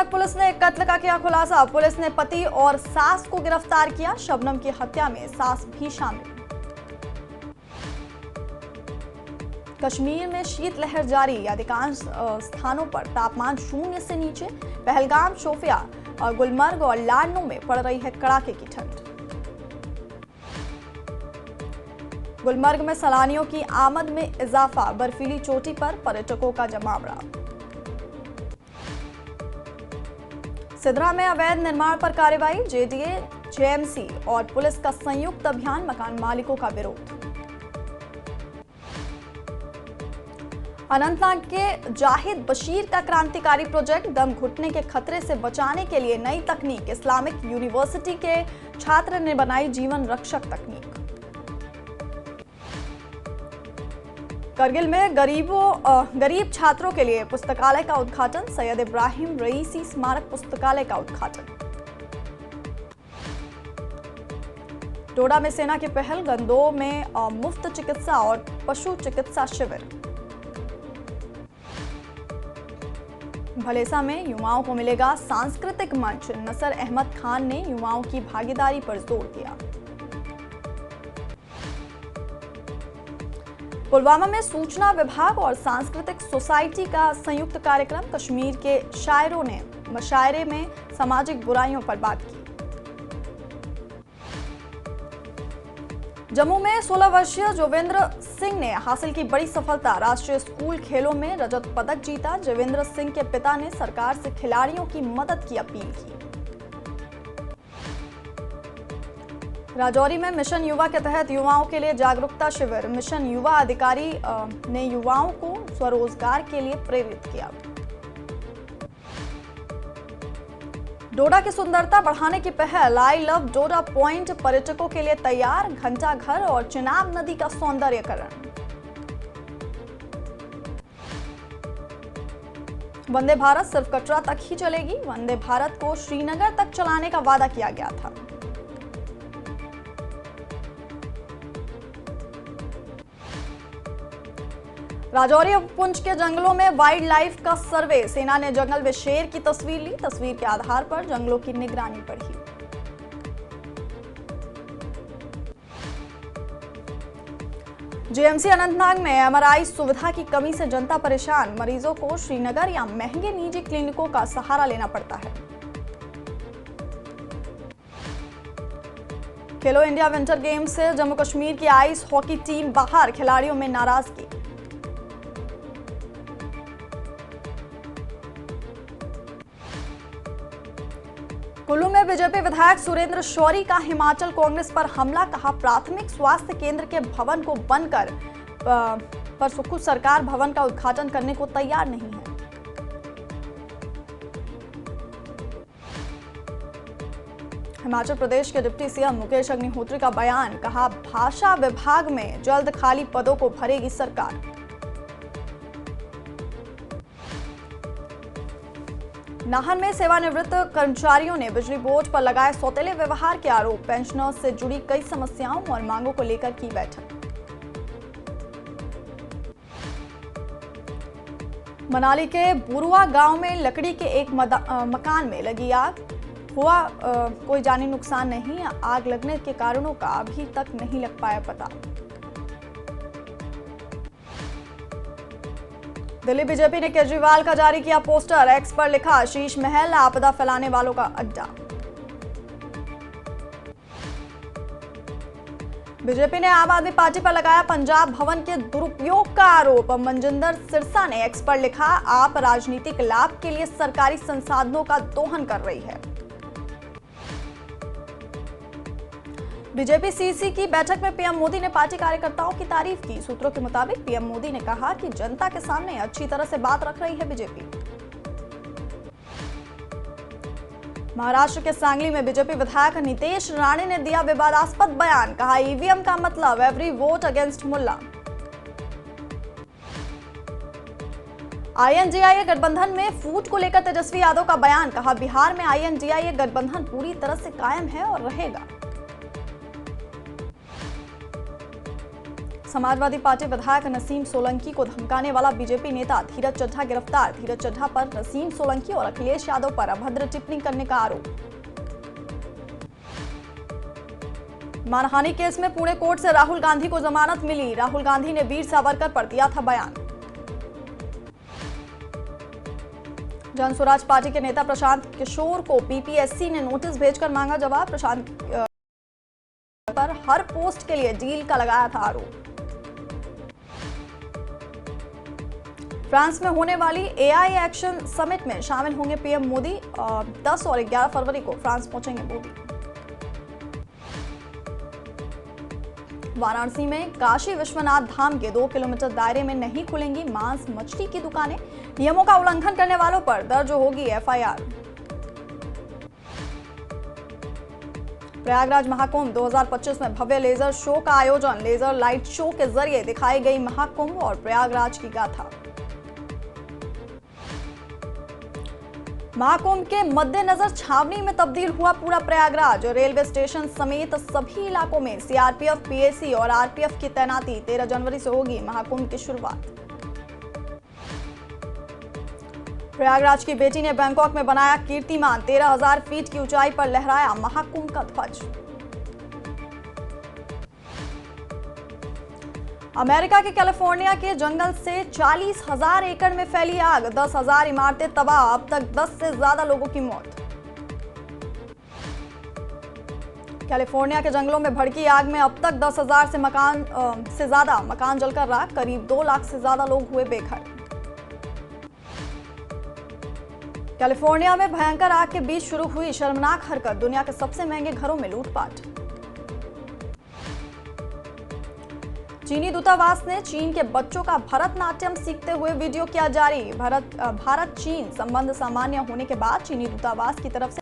Anantnag police ने एक कत्ल का किया खुलासा। पुलिस ने पति और सास को गिरफ्तार किया। शबनम की हत्या में सास भी शामिल। कश्मीर में शीतलहर जारी, अधिकांश स्थानों पर तापमान 0 से नीचे। पहलगाम, शोपियां और गुलमर्ग और लाडनू में पड़ रही है कड़ाके की ठंड। गुलमर्ग में सैलानियों की आमद में इजाफा, बर्फीली चोटी पर पर्यटकों का जमावड़ा। सिद्रा में अवैध निर्माण पर कार्रवाई, जेडीए, जेएमसी और पुलिस का संयुक्त अभियान, मकान मालिकों का विरोध। अनंतनाग के जाहिद बशीर का क्रांतिकारी प्रोजेक्ट, दम घुटने के खतरे से बचाने के लिए नई तकनीक। इस्लामिक यूनिवर्सिटी के छात्र ने बनाई जीवन रक्षक तकनीक। करगिल में गरीब छात्रों के लिए पुस्तकालय का उद्घाटन, सैयद इब्राहिम रईसी स्मारक पुस्तकालय का उद्घाटन। डोडा में सेना की पहल, गंदोह में मुफ्त चिकित्सा और पशु चिकित्सा शिविर। भलेसा में युवाओं को मिलेगा सांस्कृतिक मंच, नसर अहमद खान ने युवाओं की भागीदारी पर जोर दिया। पुलवामा में सूचना विभाग और सांस्कृतिक सोसाइटी का संयुक्त कार्यक्रम, कश्मीर के शायरों ने मशायरे में सामाजिक बुराइयों पर बात की। जम्मू में 16 वर्षीय जोवेंद्र सिंह ने हासिल की बड़ी सफलता, राष्ट्रीय स्कूल खेलों में रजत पदक जीता। जोवेंद्र सिंह के पिता ने सरकार से खिलाड़ियों की मदद की अपील की। राजौरी में मिशन युवा के तहत युवाओं के लिए जागरूकता शिविर, मिशन युवा अधिकारी ने युवाओं को स्वरोजगार के लिए प्रेरित किया। डोडा की सुंदरता बढ़ाने की पहल, आई लव डोडा पॉइंट पर्यटकों के लिए तैयार, घंटा घर और चिनाब नदी का सौंदर्यकरण। वंदे भारत सिर्फ कटरा तक ही चलेगी, वंदे भारत को श्रीनगर तक चलाने का वादा किया गया था। राजौरी पुंछ के जंगलों में वाइल्ड लाइफ का सर्वे, सेना ने जंगल में शेर की तस्वीर ली। तस्वीर के आधार पर जंगलों की निगरानी बढ़ी। जेएमसी अनंतनाग में एमआरआई सुविधा की कमी से जनता परेशान, मरीजों को श्रीनगर या महंगे निजी क्लिनिकों का सहारा लेना पड़ता है। खेलो इंडिया विंटर गेम्स से जम्मू कश्मीर की आइस हॉकी टीम बाहर, खिलाड़ियों में नाराजगी। कुल्लू में बीजेपी विधायक सुरेंद्र शौरी का हिमाचल कांग्रेस पर हमला, कहा प्राथमिक स्वास्थ्य केंद्र के भवन को बनकर पर सुखू सरकार भवन का उद्घाटन करने को तैयार नहीं है। हिमाचल प्रदेश के डिप्टी सीएम मुकेश अग्निहोत्री का बयान, कहा भाषा विभाग में जल्द खाली पदों को भरेगी सरकार। नाहन में सेवानिवृत्त कर्मचारियों ने बिजली बोर्ड पर लगाए सौतेले व्यवहार के आरोप, पेंशनर्स से जुड़ी कई समस्याओं और मांगों को लेकर की बैठक। मनाली के बुरुआ गांव में लकड़ी के एक मकान में लगी आग, हुआ कोई जानी नुकसान नहीं। आग लगने के कारणों का अभी तक नहीं लग पाया पता। दिल्ली बीजेपी ने केजरीवाल का जारी किया पोस्टर, एक्स पर लिखा शीश महल आपदा फैलाने वालों का अड्डा। बीजेपी ने आम आदमी पार्टी पर लगाया पंजाब भवन के दुरुपयोग का आरोप, मनजिंदर सिरसा ने एक्स पर लिखा आप राजनीतिक लाभ के लिए सरकारी संसाधनों का दोहन कर रही है। बीजेपी सीसी की बैठक में पीएम मोदी ने पार्टी कार्यकर्ताओं की तारीफ की। सूत्रों के मुताबिक पीएम मोदी ने कहा कि जनता के सामने अच्छी तरह से बात रख रही है बीजेपी। महाराष्ट्र के सांगली में बीजेपी विधायक नितेश राणे ने दिया विवादास्पद बयान, कहा ईवीएम का मतलब एवरी वोट अगेंस्ट मुल्ला। आईएनडीआईए गठबंधन में फूट को लेकर तेजस्वी यादव का बयान, कहा बिहार में आईएनडीआईए गठबंधन पूरी तरह से कायम है और रहेगा। समाजवादी पार्टी विधायक नसीम सोलंकी को धमकाने वाला बीजेपी नेता धीरज चड्ढा गिरफ्तार। धीरज चड्ढा पर नसीम सोलंकी और अखिलेश यादव पर अभद्र टिप्पणी करने का आरोप। मानहानि केस में पुणे कोर्ट से राहुल गांधी को जमानत मिली। राहुल गांधी ने वीर सावरकर पर दिया था बयान। जन स्वराज पार्टी के नेता प्रशांत किशोर को बीपीएससी ने नोटिस भेजकर मांगा जवाब। प्रशांत पर हर पोस्ट के लिए डील का लगाया था आरोप। फ्रांस में होने वाली एआई एक्शन समिट में शामिल होंगे पीएम मोदी। 10 और 11 फरवरी को फ्रांस पहुंचेंगे मोदी। वाराणसी में काशी विश्वनाथ धाम के 2 किलोमीटर दायरे में नहीं खुलेंगी मांस मछली की दुकानें। नियमों का उल्लंघन करने वालों पर दर्ज होगी एफआईआर। प्रयागराज महाकुंभ 2025 में भव्य लेजर शो का आयोजन। लेजर लाइट शो के जरिए दिखाई गई महाकुंभ और प्रयागराज की गाथा। महाकुंभ के मद्देनजर छावनी में तब्दील हुआ पूरा प्रयागराज। रेलवे स्टेशन समेत सभी इलाकों में सीआरपीएफ, पीएसी और आरपीएफ की तैनाती। 13 जनवरी से होगी महाकुंभ की शुरुआत। प्रयागराज की बेटी ने बैंकॉक में बनाया कीर्तिमान। 13,000 फीट की ऊंचाई पर लहराया महाकुंभ का ध्वज। अमेरिका के कैलिफोर्निया के जंगल से 40,000 एकड़ में फैली आग। 10,000 इमारतें तबाह। अब तक 10 से ज्यादा लोगों की मौत। कैलिफोर्निया के जंगलों में भड़की आग में अब तक 10,000 से ज्यादा मकान जलकर राख। करीब 2 लाख से ज्यादा लोग हुए बेघर। कैलिफोर्निया में भयंकर आग के बीच शुरू हुई शर्मनाक हरकत। दुनिया के सबसे महंगे घरों में लूटपाट। चीनी दूतावास ने चीन के बच्चों का भरतनाट्यम सीखते हुए वीडियो किया जारी। भारत चीन संबंध सामान्य होने के बाद चीनी दूतावास की तरफ से